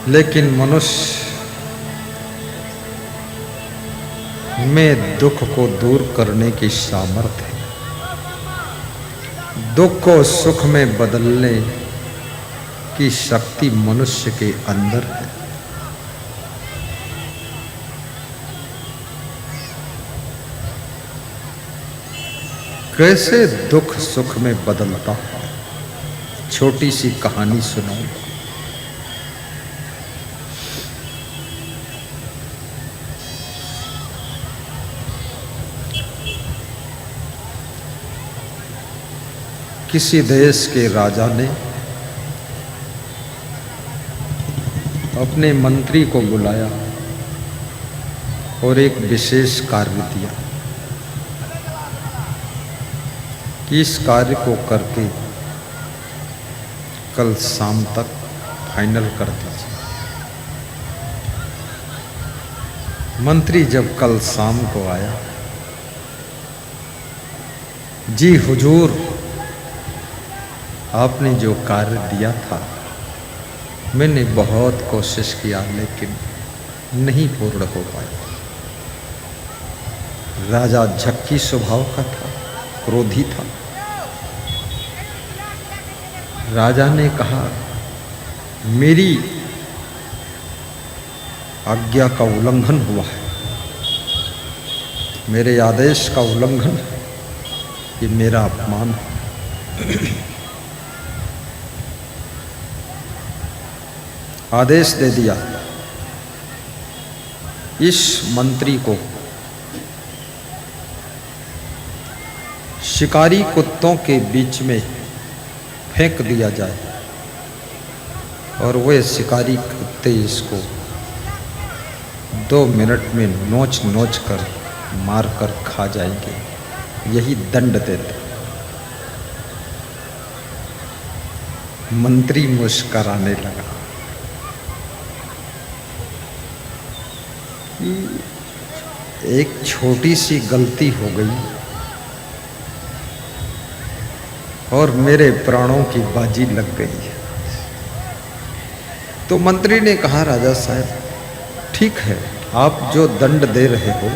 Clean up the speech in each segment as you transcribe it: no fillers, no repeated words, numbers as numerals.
लेकिन मनुष्य में दुख को दूर करने की सामर्थ्य है। दुख को सुख में बदलने की शक्ति मनुष्य के अंदर है। कैसे दुख सुख में बदलता है, छोटी सी कहानी सुनाऊंगा। किसी देश के राजा ने अपने मंत्री को बुलाया और एक विशेष कार्य दिया कि इस कार्य को करके कल शाम तक फाइनल कर दीजिए। मंत्री जब कल शाम को आया, जी हुजूर, आपने जो कार्य दिया था मैंने बहुत कोशिश किया लेकिन नहीं पूर्ण हो पाया। राजा झक्की स्वभाव का था, क्रोधी था। राजा ने कहा, मेरी आज्ञा का उल्लंघन हुआ है, मेरे आदेश का उल्लंघन है, ये मेरा अपमान है। आदेश दे दिया, इस मंत्री को शिकारी कुत्तों के बीच में फेंक दिया जाए और वे शिकारी कुत्ते इसको 2 मिनट में नोच नोच कर मार कर खा जाएंगे, यही दंड देते। मंत्री मुस्कराने लगा। एक छोटी सी गलती हो गई और मेरे प्राणों की बाजी लग गई है। तो मंत्री ने कहा, राजा साहब ठीक है, आप जो दंड दे रहे हो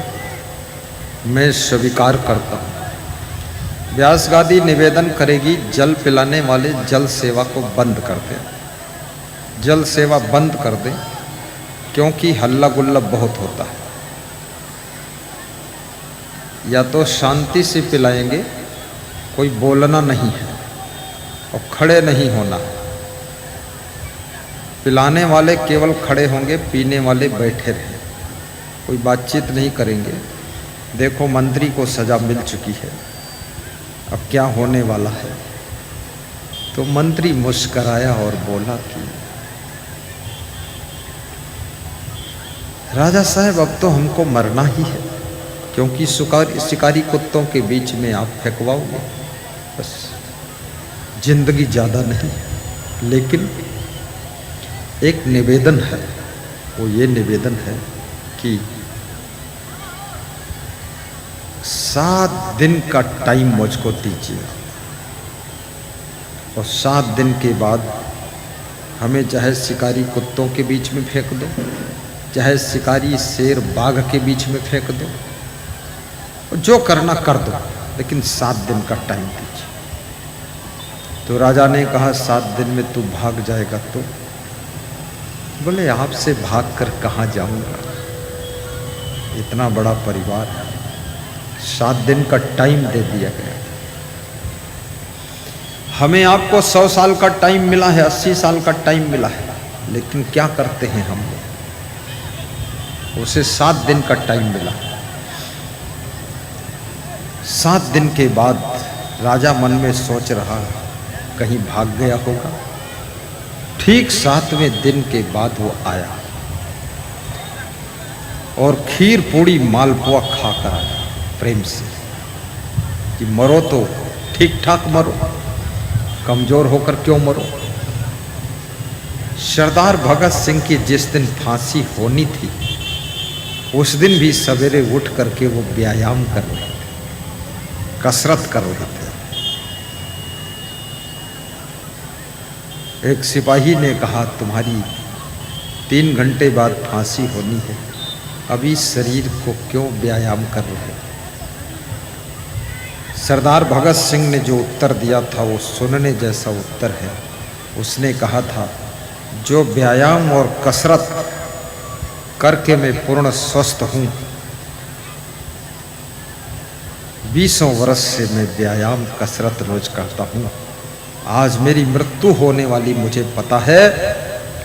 मैं स्वीकार करता हूँ। व्यासगादी निवेदन करेगी, जल पिलाने वाले जल सेवा को बंद कर दें, जल सेवा बंद कर दें, क्योंकि हल्ला गुल्ला बहुत होता है। या तो शांति से पिलाएंगे, कोई बोलना नहीं है और खड़े नहीं होना। पिलाने वाले केवल खड़े होंगे, पीने वाले बैठे रहे, कोई बातचीत नहीं करेंगे। देखो मंत्री को सजा मिल चुकी है, अब क्या होने वाला है। तो मंत्री मुस्कराया और बोला कि राजा साहब अब तो हमको मरना ही है, क्योंकि शिकारी कुत्तों के बीच में आप फेंकवाओगे, बस जिंदगी ज़्यादा नहीं। लेकिन एक निवेदन है, वो ये निवेदन है कि 7 दिन का टाइम मुझको दीजिए और 7 दिन के बाद हमें चाहे शिकारी कुत्तों के बीच में फेंक दो, चाहे शिकारी शेर बाघ के बीच में फेंक दो, जो करना कर दो, लेकिन 7 दिन का टाइम दीजिए। तो राजा ने कहा, 7 दिन में तू भाग जाएगा तो? बोले, आपसे भाग कर कहाँ जाऊंगा, इतना बड़ा परिवार है। 7 दिन का टाइम दे दिया गया। हमें आपको 100 साल का टाइम मिला है, 80 साल का टाइम मिला है, लेकिन क्या करते हैं हम लोग? उसे 7 दिन का टाइम मिला। 7 दिन के बाद राजा मन में सोच रहा, कहीं भाग गया होगा। ठीक 7वें दिन के बाद वो आया और खीर पूड़ी मालपुआ खाकर आया प्रेम से कि मरो तो ठीक ठाक मरो, कमजोर होकर क्यों मरो। सरदार भगत सिंह की जिस दिन फांसी होनी थी, उस दिन भी सवेरे उठ करके वो व्यायाम कर रहे थे, कसरत कर रहे थे। एक सिपाही ने कहा, तुम्हारी 3 घंटे बाद फांसी होनी है, अभी शरीर को क्यों व्यायाम कर रहे हो? सरदार भगत सिंह ने जो उत्तर दिया था वो सुनने जैसा उत्तर है। उसने कहा था, जो व्यायाम और कसरत करके मैं पूर्ण स्वस्थ हूँ, 20 वर्ष से मैं व्यायाम कसरत रोज करता हूँ। आज मेरी मृत्यु होने वाली मुझे पता है,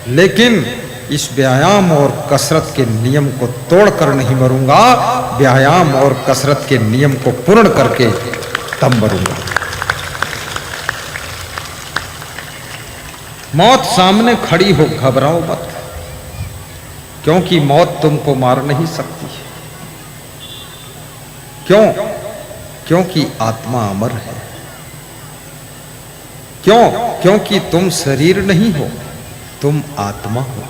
लेकिन इस व्यायाम और कसरत के नियम को तोड़कर नहीं मरूंगा। व्यायाम और कसरत के नियम को पूर्ण करके तब मरूंगा। मौत सामने खड़ी हो, घबराओ मत, क्योंकि मौत तुमको मार नहीं सकती। क्यों? क्योंकि आत्मा अमर है। क्यों? क्योंकि तुम शरीर नहीं हो, तुम आत्मा हो।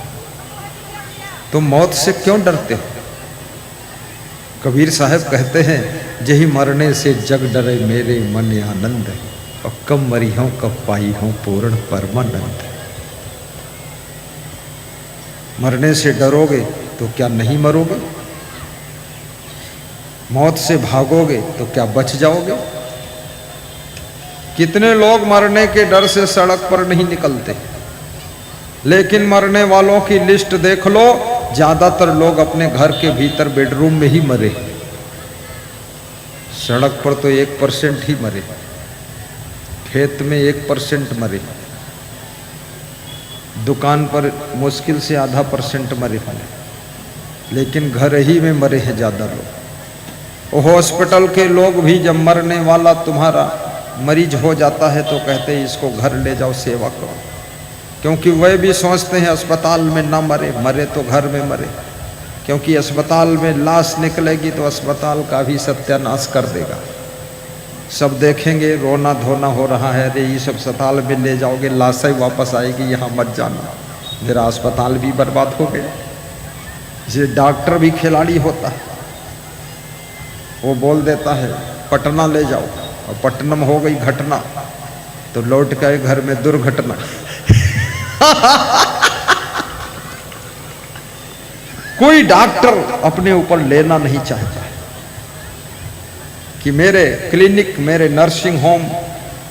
तुम मौत से क्यों डरते हो? कबीर साहब कहते हैं, जही मरने से जग डरे मेरे मन आनंद, और कब मरी हूं कब पाई हूं पूर्ण परमानंद। मरने से डरोगे तो क्या नहीं मरोगे? मौत से भागोगे तो क्या बच जाओगे? कितने लोग मरने के डर से सड़क पर नहीं निकलते, लेकिन मरने वालों की लिस्ट देख लो, ज्यादातर लोग अपने घर के भीतर बेडरूम में ही मरे। सड़क पर तो 1% ही मरे, खेत में 1% मरे, दुकान पर मुश्किल से आधा % मरे होंगे, लेकिन घर ही में मरे हैं ज्यादा लोग। हॉस्पिटल के लोग भी जब मरने वाला तुम्हारा मरीज हो जाता है तो कहते हैं इसको घर ले जाओ, सेवा करो, क्योंकि वह भी सोचते हैं अस्पताल में ना मरे, मरे तो घर में मरे, क्योंकि अस्पताल में लाश निकलेगी तो अस्पताल का भी सत्यानाश कर देगा। सब देखेंगे रोना धोना हो रहा है, अरे इस अस्पताल में ले जाओगे लाश ही वापस आएगी, यहाँ मत जाना, मेरा अस्पताल भी बर्बाद हो गया। ये डॉक्टर भी खिलाड़ी होता है, वो बोल देता है पटना ले जाओ, और पटना में हो गई घटना तो लौट गए घर में दुर्घटना। कोई डॉक्टर अपने ऊपर लेना नहीं चाहता है कि मेरे क्लिनिक, मेरे नर्सिंग होम,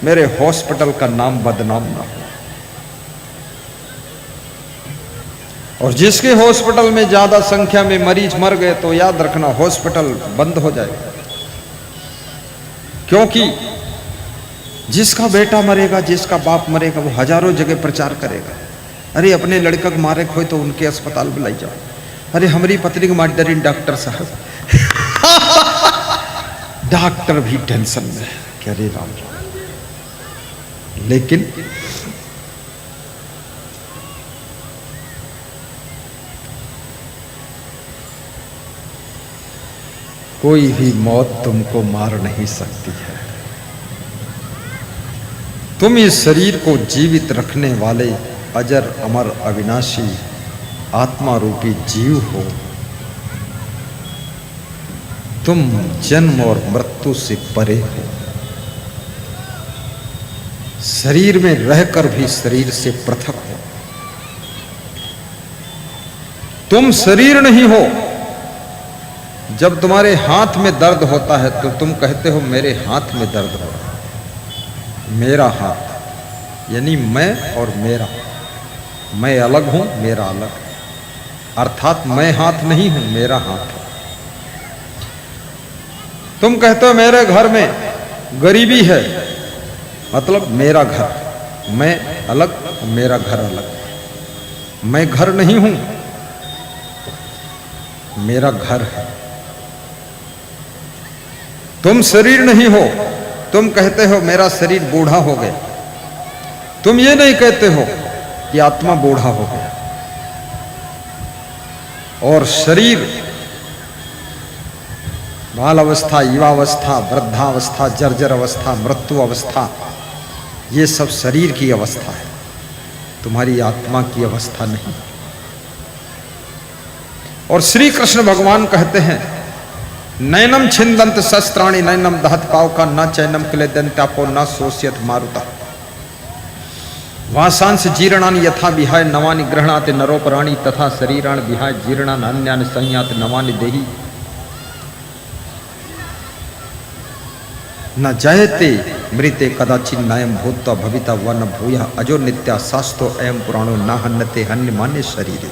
मेरे हॉस्पिटल का नाम बदनाम ना हो। और जिसके हॉस्पिटल में ज्यादा संख्या में मरीज मर गए तो याद रखना हॉस्पिटल बंद हो जाएगा, क्योंकि जिसका बेटा मरेगा, जिसका बाप मरेगा, वो हजारों जगह प्रचार करेगा, अरे अपने लड़का को मारे खोए तो उनके अस्पताल में लाई जाओ, अरे हमारी पत्नी को मार डरी डॉक्टर साहब। डॉक्टर भी टेंशन में है कि अरे राम राम। लेकिन कोई भी मौत तुमको मार नहीं सकती है। तुम इस शरीर को जीवित रखने वाले अजर अमर अविनाशी आत्मा रूपी जीव हो। तुम जन्म और मृत्यु से परे हो। शरीर में रहकर भी शरीर से पृथक हो। तुम शरीर नहीं हो। जब तुम्हारे हाथ में दर्द होता है तो तुम कहते हो मेरे हाथ में दर्द हो रहा है। मेरा हाथ यानी मैं और मेरा, मैं अलग हूं, मेरा अलग है, अर्थात मैं हाथ नहीं हूं, मेरा हाथ है। तुम कहते हो मेरे घर में गरीबी है, मतलब मेरा घर, मैं अलग, मेरा घर अलग। मैं घर नहीं हूं, मेरा घर है। तुम शरीर नहीं हो। तुम कहते हो मेरा शरीर बूढ़ा हो गया। तुम ये नहीं कहते हो कि आत्मा बूढ़ा हो गया। और शरीर बाल अवस्था, युवावस्था, वृद्धावस्था, जर्जर अवस्था, मृत्यु अवस्था, ये सब शरीर की अवस्था है, तुम्हारी आत्मा की अवस्था नहीं। और श्री कृष्ण भगवान कहते हैं नैनम छिंदंत शस्त्राणि नैनम दहत पाव का न चैनम क्लेदंतापो न सोष्यत मारुता। वासांस जीर्णानि यथा विहाय नवानि गृह्णाति नरोपराणि तथा शरीराण विहाय जीर्णानि अन्यानि संयाति नवानि देहि न जयते मृते कदाचिन नायम भूत्वा भविता वन भूया अजो नित्या शास्तो एवं पुराणो न हन्यते हन्य मान्य शरीरे।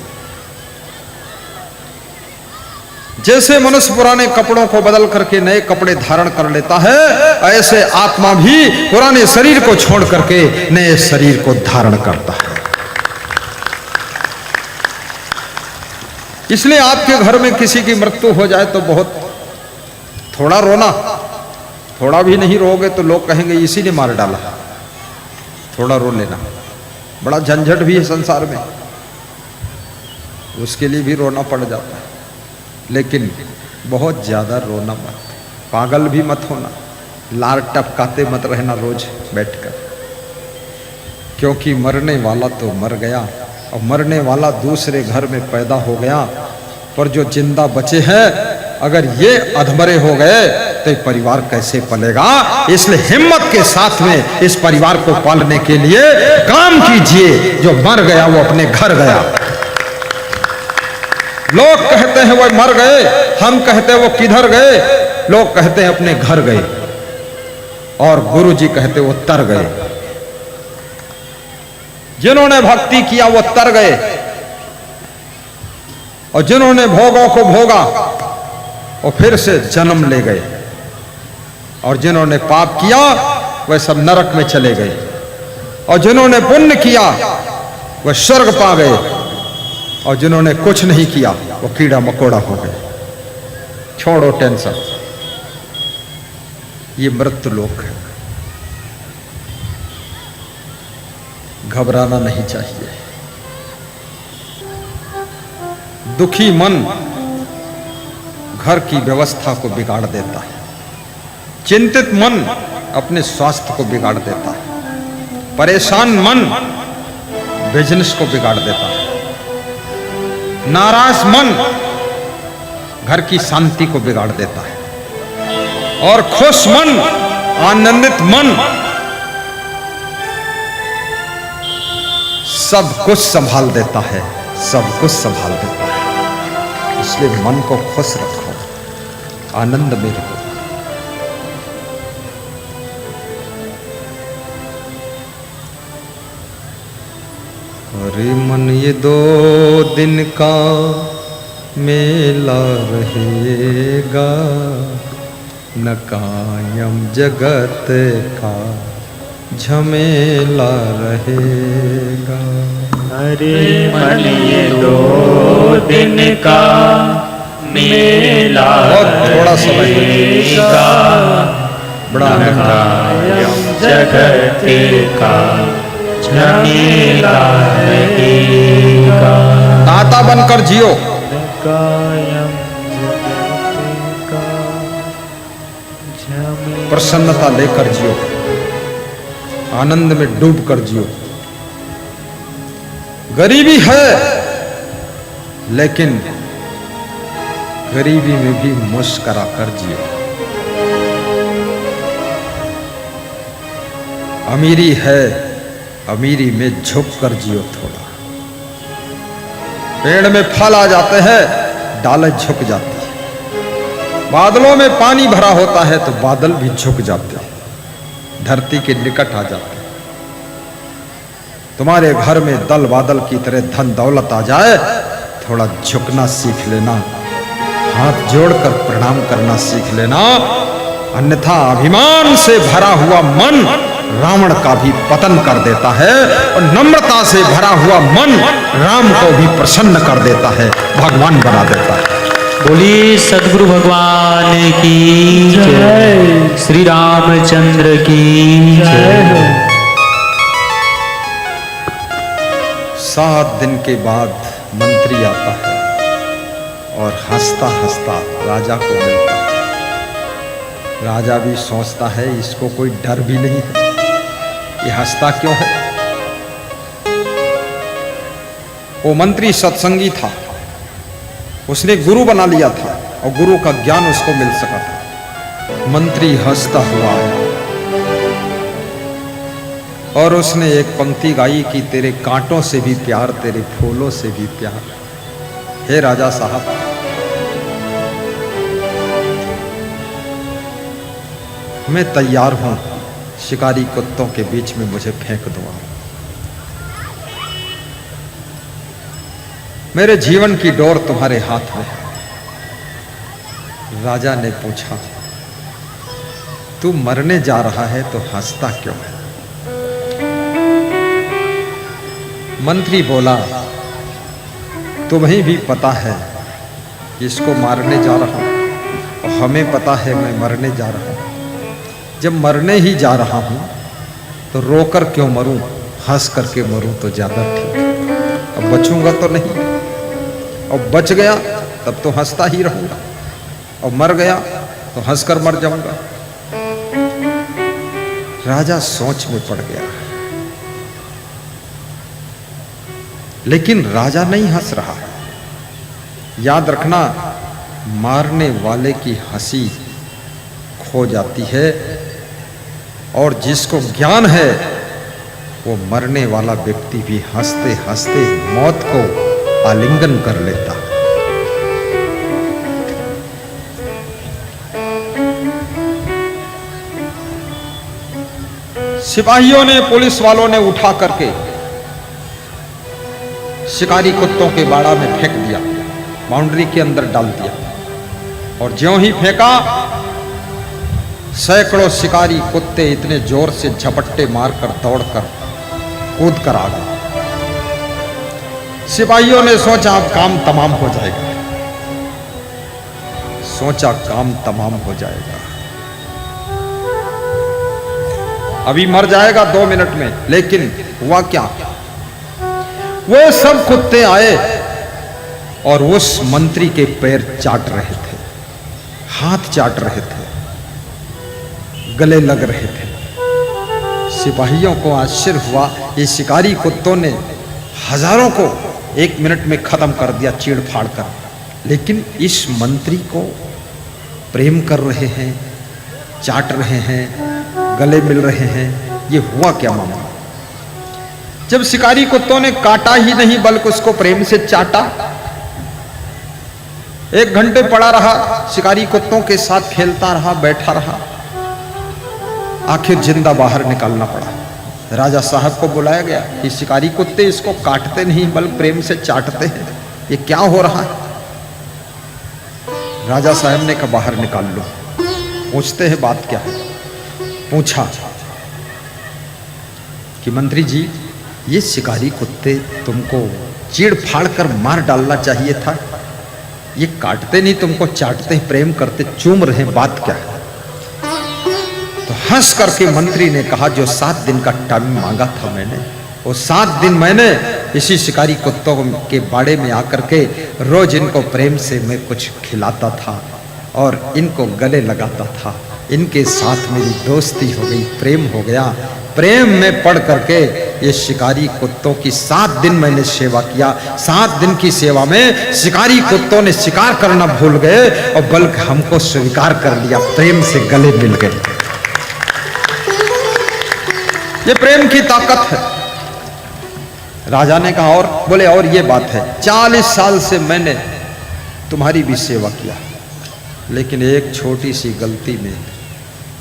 जैसे मनुष्य पुराने कपड़ों को बदल करके नए कपड़े धारण कर लेता है, ऐसे आत्मा भी पुराने शरीर को छोड़ करके नए शरीर को धारण करता है। इसलिए आपके घर में किसी की मृत्यु हो जाए तो बहुत थोड़ा रोना, थोड़ा भी नहीं रोगे तो लोग कहेंगे इसी ने मार डाला। थोड़ा रो लेना, बड़ा झंझट भी है संसार में, उसके लिए भी रोना पड़ जाता है, लेकिन बहुत ज्यादा रोना मत, पागल भी मत होना, लार टपकाते मत रहना रोज बैठकर, क्योंकि मरने वाला तो मर गया और मरने वाला दूसरे घर में पैदा हो गया, पर जो जिंदा बचे हैं अगर ये अधमरे हो गए तो ये परिवार कैसे पलेगा। इसलिए हिम्मत के साथ में इस परिवार को पालने के लिए काम कीजिए। जो मर गया वो अपने घर गया। लोग कहते हैं वो मर गए, हम कहते हैं वो किधर गए। लोग कहते हैं अपने घर गए और गुरु जी कहते वो तर गए। जिन्होंने भक्ति किया वो तर गए और जिन्होंने भोगों को भोगा और फिर से जन्म ले गए, और जिन्होंने पाप किया वह सब नरक में चले गए, और जिन्होंने पुण्य किया वह स्वर्ग पा गए, और जिन्होंने कुछ नहीं किया वो कीड़ा मकोड़ा हो गए। छोड़ो टेंशन, ये मृत्यु लोक है, घबराना नहीं चाहिए। दुखी मन घर की व्यवस्था को बिगाड़ देता है, चिंतित मन अपने स्वास्थ्य को बिगाड़ देता है, परेशान मन बिजनेस को बिगाड़ देता है, नाराज मन घर की शांति को बिगाड़ देता है, और खुश मन, आनंदित मन सब कुछ संभाल देता है, सब कुछ संभाल देता है। इसलिए मन को खुश रखो, आनंद में रहो। अरे मन ये 2 दिन का मेला रहेगा, न कायम जगत का झमेला रहेगा। अरे मन ये 2 दिन का मेला थोड़ा समय रहेगा, बड़ा कायम जगत का झमेला रहेगा। दाता बनकर जियो, कायम जगत का झमेला, प्रसन्नता लेकर जियो, आनंद में डूब कर जियो। गरीबी है लेकिन गरीबी में भी मुस्कुरा कर जियो। अमीरी है, अमीरी में झुक कर जियो थोड़ा। पेड़ में फल आ जाते हैं, डालें झुक जाती है। बादलों में पानी भरा होता है तो बादल भी झुक जाते हैं, धरती के निकट आ जाते हैं। तुम्हारे घर में दल बादल की तरह धन दौलत आ जाए, थोड़ा झुकना सीख लेना, हाथ जोड़कर प्रणाम करना सीख लेना, अन्यथा अभिमान से भरा हुआ मन रावण का भी पतन कर देता है, और नम्रता से भरा हुआ मन राम को भी प्रसन्न कर देता है, भगवान बना देता है। बोलिए सद्गुरु भगवान की जय, श्री रामचंद्र की जय। 7 दिन के बाद मंत्री आता है और हंसता हंसता राजा को मिलता है। राजा भी सोचता है इसको कोई डर भी नहीं है, ये हंसता क्यों है। वो मंत्री सत्संगी था, उसने गुरु बना लिया था और गुरु का ज्ञान उसको मिल सका था। मंत्री हंसता हुआ आया, और उसने एक पंक्ति गाई कि तेरे कांटों से भी प्यार, तेरे फूलों से भी प्यार। हे राजा साहब, मैं तैयार हूं, शिकारी कुत्तों के बीच में मुझे फेंक दो। मेरे जीवन की डोर तुम्हारे हाथ में है। राजा ने पूछा, तू मरने जा रहा है तो हंसता क्यों है? मंत्री बोला, तुम्हें भी पता है इसको मारने जा रहा हूं और हमें पता है मैं मरने जा रहा हूं। जब मरने ही जा रहा हूं तो रोकर क्यों मरूं, हंस करके मरूं तो ज्यादा ठीक है। अब बचूंगा तो नहीं, और बच गया तब तो हंसता ही रहूंगा, और मर गया तो हंसकर मर जाऊंगा। राजा सोच में पड़ गया, लेकिन राजा नहीं हंस रहा। याद रखना, मारने वाले की हंसी खो जाती है, और जिसको ज्ञान है वो मरने वाला व्यक्ति भी हंसते हंसते मौत को आलिंगन कर लेता। सिपाहियों ने, पुलिस वालों ने उठा करके शिकारी कुत्तों के बाड़ा में फेंक दिया, बाउंड्री के अंदर डाल दिया। और ज्यों ही फेंका, सैकड़ों शिकारी कुत्ते इतने जोर से झपट्टे मारकर दौड़कर कूद कर आ गए। सिपाहियों ने सोचा अब काम तमाम हो जाएगा, सोचा काम तमाम हो जाएगा, अभी मर जाएगा 2 मिनट में। लेकिन हुआ क्या, वो सब कुत्ते आए और उस मंत्री के पैर चाट रहे थे, हाथ चाट रहे थे, गले लग रहे थे। सिपाहियों को आश्चर्य हुआ, ये शिकारी कुत्तों ने हजारों को 1 मिनट में खत्म कर दिया चीड़ फाड़ कर, लेकिन इस मंत्री को प्रेम कर रहे हैं, चाट रहे हैं, गले मिल रहे हैं। ये हुआ क्या मामला? जब शिकारी कुत्तों ने काटा ही नहीं बल्कि उसको प्रेम से चाटा, 1 घंटे पड़ा रहा, शिकारी कुत्तों के साथ खेलता रहा, बैठा रहा, आखिर जिंदा बाहर निकालना पड़ा। राजा साहब को बुलाया गया कि शिकारी कुत्ते इसको काटते नहीं बल्कि प्रेम से चाटते हैं, ये क्या हो रहा है? राजा साहब ने कहा बाहर निकाल लो। पूछते हैं बात क्या है? पूछा कि मंत्री जी, ये शिकारी कुत्ते तुमको चीड़ फाड़ कर मार डालना चाहिए था, ये काटते नहीं, तुमको चाटते, प्रेम करते, चूम रहे, बात क्या है? तो हंस करके मंत्री ने कहा, जो 7 दिन का टाइम मांगा था मैंने, वो 7 दिन मैंने इसी शिकारी कुत्तों के बाड़े में आकर के रोज इनको प्रेम से मैं कुछ खिलाता था और इनको गले लगाता था। इनके साथ मेरी दोस्ती हो गई, प्रेम हो गया। प्रेम में पड़ करके ये शिकारी कुत्तों की 7 दिन मैंने सेवा किया। 7 दिन की सेवा में शिकारी कुत्तों ने शिकार करना भूल गए और बल्कि हमको स्वीकार कर लिया, प्रेम से गले मिल गए। ये प्रेम की ताकत है। राजा ने कहा, और बोले, और ये बात है, 40 साल से मैंने तुम्हारी भी सेवा किया, लेकिन एक छोटी सी गलती में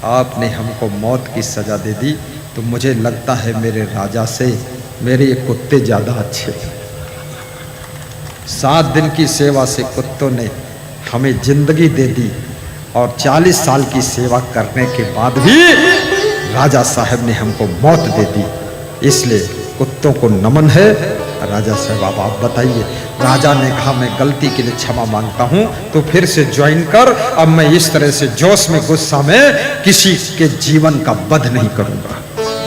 आपने हमको मौत की सजा दे दी, तो मुझे लगता है मेरे राजा से मेरे ये कुत्ते ज्यादा अच्छे थे। 7 दिन की सेवा से कुत्तों ने हमें जिंदगी दे दी, और 40 साल की सेवा करने के बाद भी राजा साहब ने हमको मौत दे दी। इसलिए कुत्तों को नमन है। राजा साहब आप बताइए। राजा ने कहा, मैं गलती के लिए क्षमा मांगता हूं, तो फिर से ज्वाइन कर। अब मैं इस तरह से जोश में, गुस्सा में किसी के जीवन का वध नहीं करूंगा।